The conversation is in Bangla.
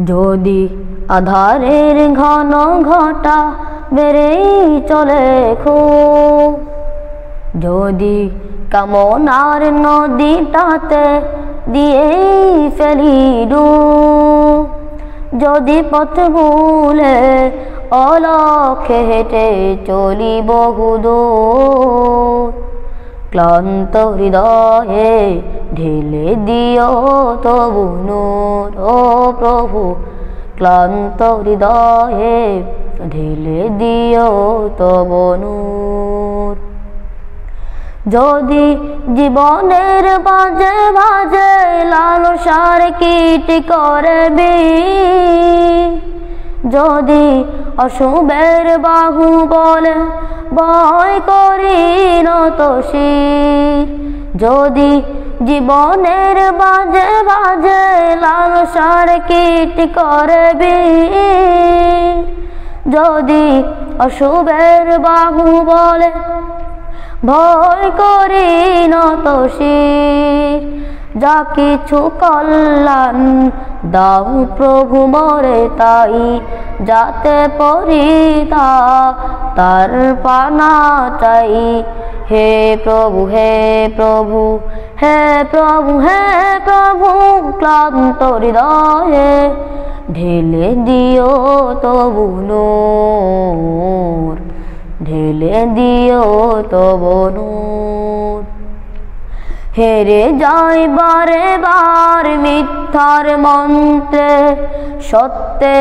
যদি আধারের ঘন ঘটা বেড়েই চলে খুব, যদি কামনার নদীটাতে দিয়েই ফেলি ডুব, যদি পথ ভুলে অলক্ষ্যে হেঁটে চলি বহুদূর, ক্লান্ত হৃদয়ে ঢেলে দিও তবু নূর। ও প্রভু, ক্লান্ত হৃদয়ে ঢেলে দিও তবু নূর। যদি জীবনের বাজে বাজে লালসার কীট করবি, যদি অশুভের বাহু বলে ভয় করি নত শির, যদি জীবনের বাজে বাজে লালসার কীট করবি, যদি অশুভের বাহু বলে ভয় করি নত শির, যা কিছু কল্যাণ দাও প্রভু মোরে তাই, যাতে পরিতা তার পানা চাই। হে প্রভু, হে প্রভু, হে প্রভু, হে প্রভু, ক্লান্ত হৃদয়ে ঢেলে দিও তবু নূর, ঢেলে দিও তবু নূর। হেরে যাই বারে বার মিথ্যার মন্ত্রে, সত্যে